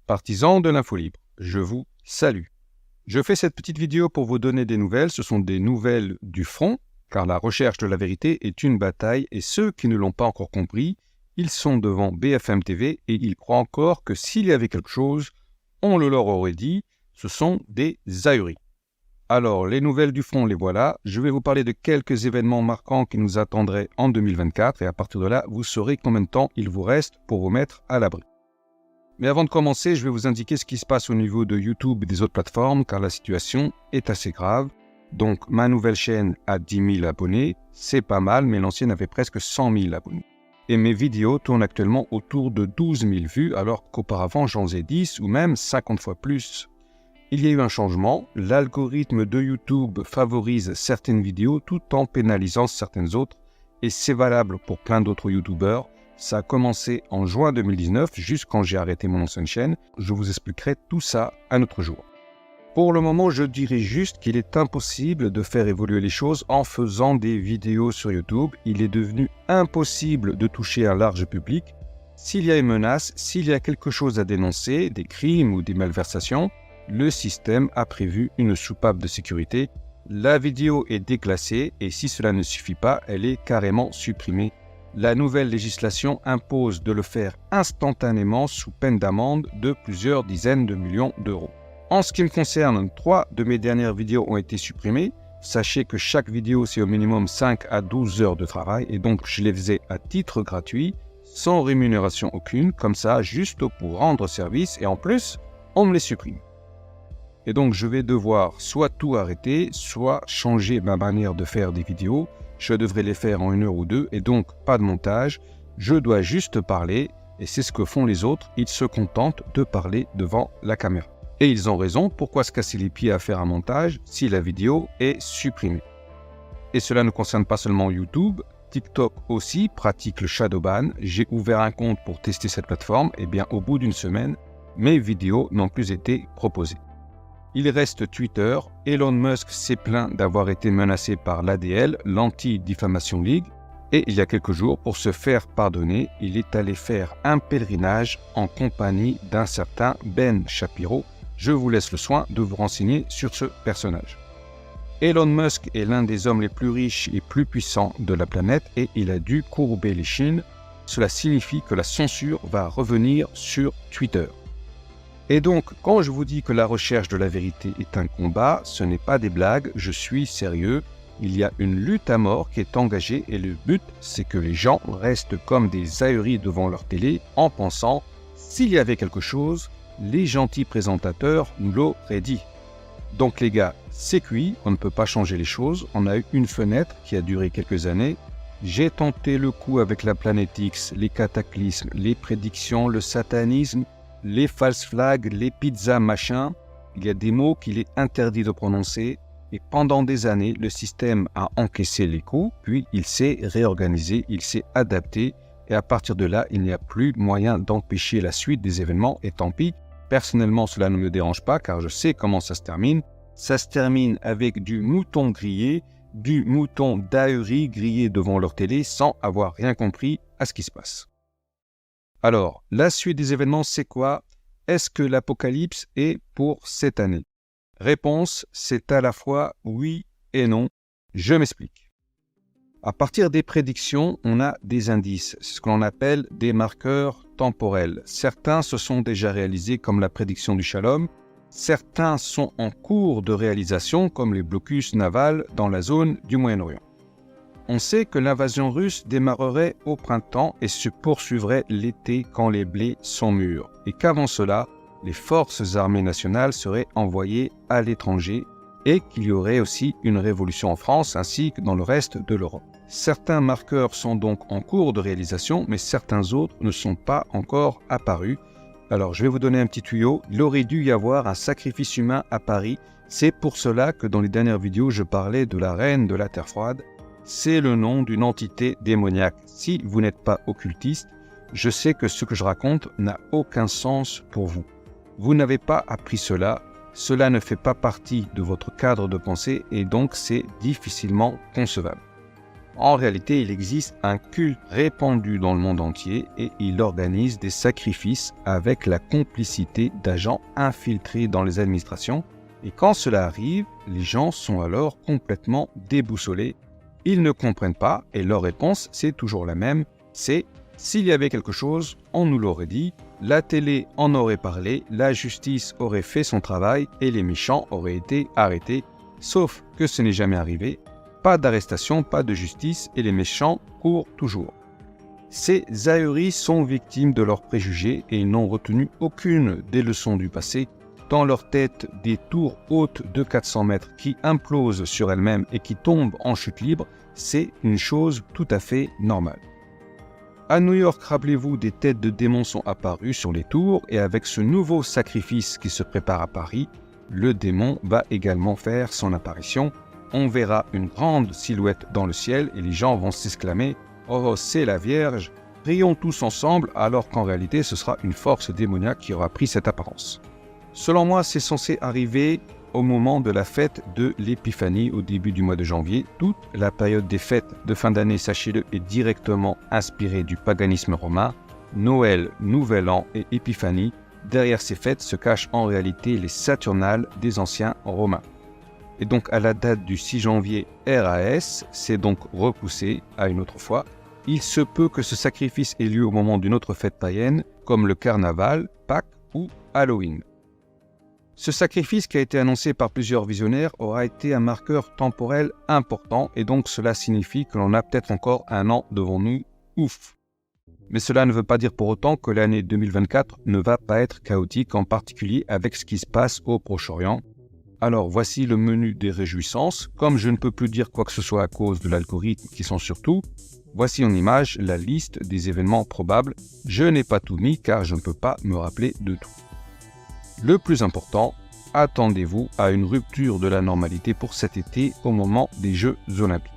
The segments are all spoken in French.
Partisans de l'info libre, je vous salue. Je fais cette petite vidéo pour vous donner des nouvelles. Ce sont des nouvelles du front, car la recherche de la vérité est une bataille et ceux qui ne l'ont pas encore compris, ils sont devant BFM TV et ils croient encore que s'il y avait quelque chose, on le leur aurait dit, ce sont des ahuris. Alors, les nouvelles du front, les voilà. Je vais vous parler de quelques événements marquants qui nous attendraient en 2024 et à partir de là, vous saurez combien de temps il vous reste pour vous mettre à l'abri. Mais avant de commencer, je vais vous indiquer ce qui se passe au niveau de YouTube et des autres plateformes, car la situation est assez grave. Donc, ma nouvelle chaîne a 10 000 abonnés, c'est pas mal, mais l'ancienne avait presque 100 000 abonnés. Et mes vidéos tournent actuellement autour de 12 000 vues, alors qu'auparavant j'en faisais 10 ou même 50 fois plus. Il y a eu un changement, l'algorithme de YouTube favorise certaines vidéos tout en pénalisant certaines autres, et c'est valable pour plein d'autres YouTubeurs. Ça a commencé en juin 2019, juste quand j'ai arrêté mon ancienne chaîne. Je vous expliquerai tout ça un autre jour. Pour le moment, je dirais juste qu'il est impossible de faire évoluer les choses en faisant des vidéos sur YouTube. Il est devenu impossible de toucher un large public. S'il y a une menace, s'il y a quelque chose à dénoncer, des crimes ou des malversations, le système a prévu une soupape de sécurité. La vidéo est déclassée et si cela ne suffit pas, elle est carrément supprimée. La nouvelle législation impose de le faire instantanément sous peine d'amende de plusieurs dizaines de millions d'euros. En ce qui me concerne, 3 de mes dernières vidéos ont été supprimées. Sachez que chaque vidéo, c'est au minimum 5 à 12 heures de travail et donc je les faisais à titre gratuit, sans rémunération aucune, comme ça, juste pour rendre service et en plus, on me les supprime. Et donc, je vais devoir soit tout arrêter, soit changer ma manière de faire des vidéos. Je devrais les faire en 1 heure ou 2 et donc pas de montage. Je dois juste parler et c'est ce que font les autres. Ils se contentent de parler devant la caméra. Et ils ont raison, pourquoi se casser les pieds à faire un montage si la vidéo est supprimée? Et cela ne concerne pas seulement YouTube. TikTok aussi pratique le shadowban. J'ai ouvert un compte pour tester cette plateforme et bien au bout d'une semaine, mes vidéos n'ont plus été proposées. Il reste Twitter. Elon Musk s'est plaint d'avoir été menacé par l'ADL, l'Anti-Diffamation League, et il y a quelques jours, pour se faire pardonner, il est allé faire un pèlerinage en compagnie d'un certain Ben Shapiro. Je vous laisse le soin de vous renseigner sur ce personnage. Elon Musk est l'un des hommes les plus riches et plus puissants de la planète et il a dû courber les chines. Cela signifie que la censure va revenir sur Twitter. Et donc, quand je vous dis que la recherche de la vérité est un combat, ce n'est pas des blagues, je suis sérieux. Il y a une lutte à mort qui est engagée et le but, c'est que les gens restent comme des ahuris devant leur télé en pensant « s'il y avait quelque chose, les gentils présentateurs nous l'auraient dit ». Donc les gars, c'est cuit, on ne peut pas changer les choses. On a eu une fenêtre qui a duré quelques années. J'ai tenté le coup avec la planète X, les cataclysmes, les prédictions, le satanisme, les false flags, les pizzas machin, il y a des mots qu'il est interdit de prononcer et pendant des années, le système a encaissé les coups, puis il s'est réorganisé, il s'est adapté et à partir de là, il n'y a plus moyen d'empêcher la suite des événements et tant pis, personnellement cela ne me dérange pas car je sais comment ça se termine. Ça se termine avec du mouton grillé, du mouton d'ahuri grillé devant leur télé sans avoir rien compris à ce qui se passe. Alors, la suite des événements, c'est quoi? Est-ce que l'apocalypse est pour cette année? Réponse, c'est à la fois oui et non. Je m'explique. À partir des prédictions, on a des indices, ce que l'on appelle des marqueurs temporels. Certains se sont déjà réalisés comme la prédiction du Shalom. Certains sont en cours de réalisation comme les blocus navals dans la zone du Moyen-Orient. On sait que l'invasion russe démarrerait au printemps et se poursuivrait l'été quand les blés sont mûrs, et qu'avant cela, les forces armées nationales seraient envoyées à l'étranger et qu'il y aurait aussi une révolution en France ainsi que dans le reste de l'Europe. Certains marqueurs sont donc en cours de réalisation, mais certains autres ne sont pas encore apparus. Alors je vais vous donner un petit tuyau, il aurait dû y avoir un sacrifice humain à Paris, c'est pour cela que dans les dernières vidéos je parlais de la reine de la Terre froide. C'est le nom d'une entité démoniaque. Si vous n'êtes pas occultiste, je sais que ce que je raconte n'a aucun sens pour vous. Vous n'avez pas appris cela, cela ne fait pas partie de votre cadre de pensée et donc c'est difficilement concevable. En réalité, il existe un culte répandu dans le monde entier et il organise des sacrifices avec la complicité d'agents infiltrés dans les administrations. Et quand cela arrive, les gens sont alors complètement déboussolés. Ils ne comprennent pas et leur réponse, c'est toujours la même, c'est « s'il y avait quelque chose, on nous l'aurait dit, la télé en aurait parlé, la justice aurait fait son travail et les méchants auraient été arrêtés. » Sauf que ce n'est jamais arrivé. Pas d'arrestation, pas de justice et les méchants courent toujours. Ces ahuris sont victimes de leurs préjugés et ils n'ont retenu aucune des leçons du passé. Dans leur tête, des tours hautes de 400 mètres qui implosent sur elles-mêmes et qui tombent en chute libre, c'est une chose tout à fait normale. À New York, rappelez-vous, des têtes de démons sont apparues sur les tours et avec ce nouveau sacrifice qui se prépare à Paris, le démon va également faire son apparition. On verra une grande silhouette dans le ciel et les gens vont s'exclamer « Oh, c'est la Vierge !» Prions tous ensemble alors qu'en réalité ce sera une force démoniaque qui aura pris cette apparence. Selon moi, c'est censé arriver au moment de la fête de l'Épiphanie au début du mois de janvier. Toute la période des fêtes de fin d'année, sachez-le, est directement inspirée du paganisme romain. Noël, Nouvel An et Épiphanie, derrière ces fêtes se cachent en réalité les Saturnales des anciens Romains. Et donc à la date du 6 janvier RAS, c'est donc repoussé à une autre fois. Il se peut que ce sacrifice ait lieu au moment d'une autre fête païenne, comme le Carnaval, Pâques ou Halloween. Ce sacrifice qui a été annoncé par plusieurs visionnaires aura été un marqueur temporel important et donc cela signifie que l'on a peut-être encore un an devant nous. Ouf! Mais cela ne veut pas dire pour autant que l'année 2024 ne va pas être chaotique, en particulier avec ce qui se passe au Proche-Orient. Alors voici le menu des réjouissances. Comme je ne peux plus dire quoi que ce soit à cause de l'algorithme qui sont surtout, voici en image la liste des événements probables. Je n'ai pas tout mis car je ne peux pas me rappeler de tout. Le plus important, attendez-vous à une rupture de la normalité pour cet été au moment des Jeux Olympiques.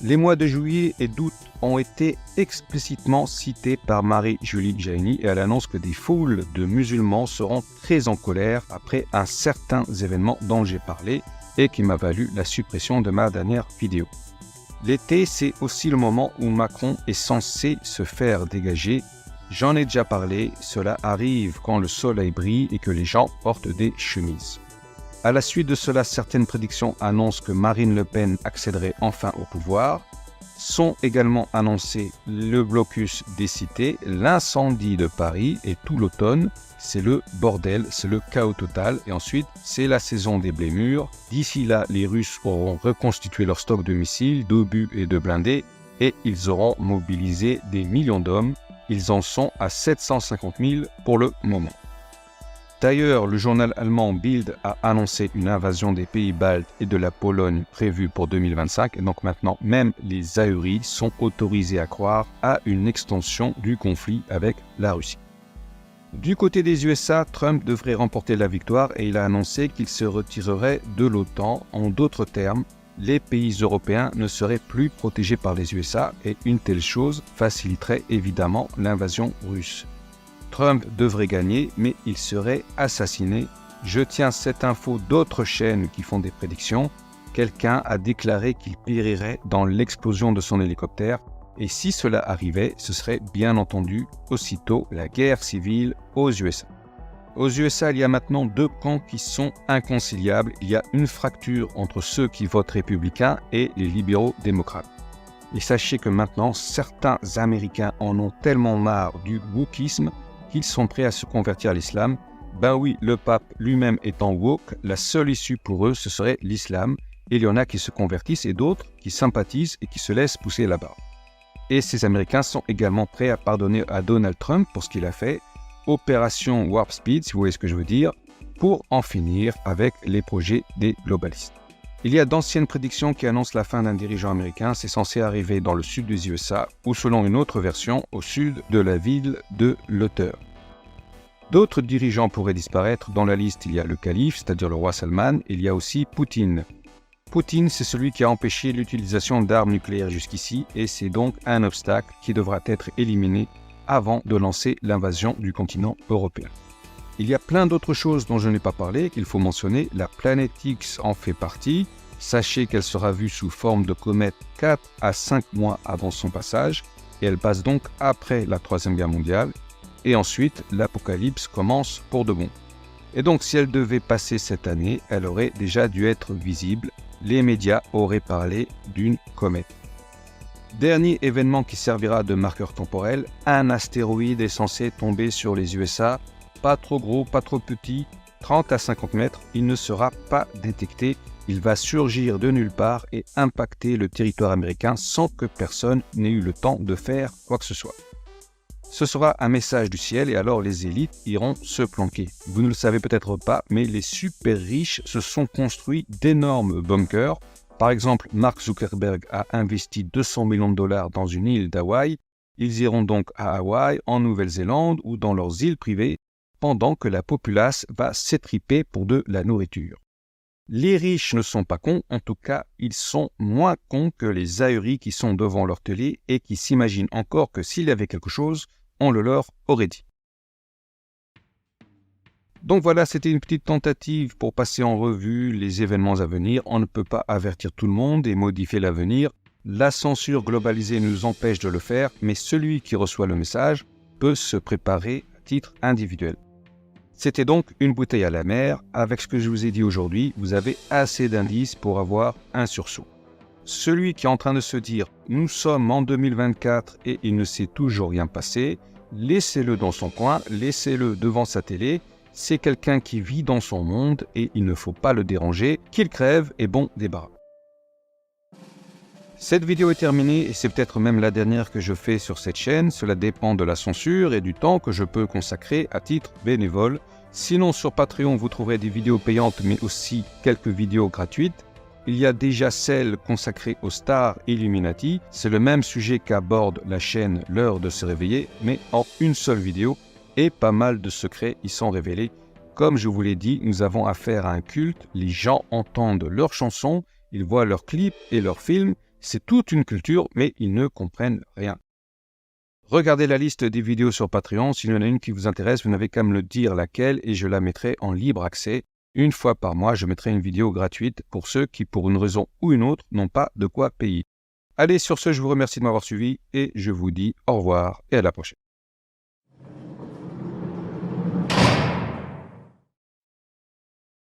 Les mois de juillet et d'août ont été explicitement cités par Marie-Julie Jaini et elle annonce que des foules de musulmans seront très en colère après un certain événement dont j'ai parlé et qui m'a valu la suppression de ma dernière vidéo. L'été, c'est aussi le moment où Macron est censé se faire dégager. J'en ai déjà parlé, cela arrive quand le soleil brille et que les gens portent des chemises. À la suite de cela, certaines prédictions annoncent que Marine Le Pen accéderait enfin au pouvoir. Sont également annoncés le blocus des cités, l'incendie de Paris et tout l'automne. C'est le bordel, c'est le chaos total. Et ensuite, c'est la saison des blés mûrs. D'ici là, les Russes auront reconstitué leur stock de missiles, d'obus et de blindés et ils auront mobilisé des millions d'hommes. Ils en sont à 750 000 pour le moment. D'ailleurs, le journal allemand Bild a annoncé une invasion des pays baltes et de la Pologne prévue pour 2025. Et donc maintenant, même les ahuris sont autorisés à croire à une extension du conflit avec la Russie. Du côté des USA, Trump devrait remporter la victoire et il a annoncé qu'il se retirerait de l'OTAN. En d'autres termes, les pays européens ne seraient plus protégés par les USA et une telle chose faciliterait évidemment l'invasion russe. Trump devrait gagner, mais il serait assassiné. Je tiens cette info d'autres chaînes qui font des prédictions. Quelqu'un a déclaré qu'il périrait dans l'explosion de son hélicoptère. Et si cela arrivait, ce serait bien entendu aussitôt la guerre civile aux USA. Aux USA, il y a maintenant deux camps qui sont inconciliables. Il y a une fracture entre ceux qui votent républicains et les libéraux démocrates. Et sachez que maintenant, certains Américains en ont tellement marre du wokisme qu'ils sont prêts à se convertir à l'islam. Ben oui, le pape lui-même étant woke, la seule issue pour eux, ce serait l'islam. Et il y en a qui se convertissent et d'autres qui sympathisent et qui se laissent pousser la barbe. Et ces Américains sont également prêts à pardonner à Donald Trump pour ce qu'il a fait. Opération Warp Speed, si vous voyez ce que je veux dire, pour en finir avec les projets des globalistes. Il y a d'anciennes prédictions qui annoncent la fin d'un dirigeant américain. C'est censé arriver dans le sud des USA ou selon une autre version, au sud de la ville de l'auteur. D'autres dirigeants pourraient disparaître. Dans la liste, il y a le calife, c'est-à-dire le roi Salman. Il y a aussi Poutine. Poutine, c'est celui qui a empêché l'utilisation d'armes nucléaires jusqu'ici et c'est donc un obstacle qui devra être éliminé avant de lancer l'invasion du continent européen. Il y a plein d'autres choses dont je n'ai pas parlé qu'il faut mentionner. La planète X en fait partie. Sachez qu'elle sera vue sous forme de comète 4 à 5 mois avant son passage, et elle passe donc après la Troisième Guerre mondiale, et ensuite l'apocalypse commence pour de bon. Et donc si elle devait passer cette année, elle aurait déjà dû être visible, les médias auraient parlé d'une comète. Dernier événement qui servira de marqueur temporel, un astéroïde est censé tomber sur les USA, pas trop gros, pas trop petit, 30 à 50 mètres, il ne sera pas détecté, il va surgir de nulle part et impacter le territoire américain sans que personne n'ait eu le temps de faire quoi que ce soit. Ce sera un message du ciel et alors les élites iront se planquer. Vous ne le savez peut-être pas, mais les super riches se sont construits d'énormes bunkers. Par exemple, Mark Zuckerberg a investi 200 millions de dollars dans une île d'Hawaï. Ils iront donc à Hawaï, en Nouvelle-Zélande ou dans leurs îles privées, pendant que la populace va s'étriper pour de la nourriture. Les riches ne sont pas cons, en tout cas, ils sont moins cons que les ahuris qui sont devant leur télé et qui s'imaginent encore que s'il y avait quelque chose, on le leur aurait dit. Donc voilà, c'était une petite tentative pour passer en revue les événements à venir. On ne peut pas avertir tout le monde et modifier l'avenir. La censure globalisée nous empêche de le faire, mais celui qui reçoit le message peut se préparer à titre individuel. C'était donc une bouteille à la mer. Avec ce que je vous ai dit aujourd'hui, vous avez assez d'indices pour avoir un sursaut. Celui qui est en train de se dire « Nous sommes en 2024 et il ne s'est toujours rien passé », laissez-le dans son coin, laissez-le devant sa télé. C'est quelqu'un qui vit dans son monde et il ne faut pas le déranger. Qu'il crève et bon débarras. Cette vidéo est terminée et c'est peut-être même la dernière que je fais sur cette chaîne. Cela dépend de la censure et du temps que je peux consacrer à titre bénévole. Sinon, sur Patreon, vous trouverez des vidéos payantes mais aussi quelques vidéos gratuites. Il y a déjà celle consacrée aux stars Illuminati. C'est le même sujet qu'aborde la chaîne L'heure de se réveiller, mais en une seule vidéo. Et pas mal de secrets y sont révélés. Comme je vous l'ai dit, nous avons affaire à un culte. Les gens entendent leurs chansons, ils voient leurs clips et leurs films. C'est toute une culture, mais ils ne comprennent rien. Regardez la liste des vidéos sur Patreon. S'il y en a une qui vous intéresse, vous n'avez qu'à me le dire laquelle et je la mettrai en libre accès. Une fois par mois, je mettrai une vidéo gratuite pour ceux qui, pour une raison ou une autre, n'ont pas de quoi payer. Allez, sur ce, je vous remercie de m'avoir suivi et je vous dis au revoir et à la prochaine.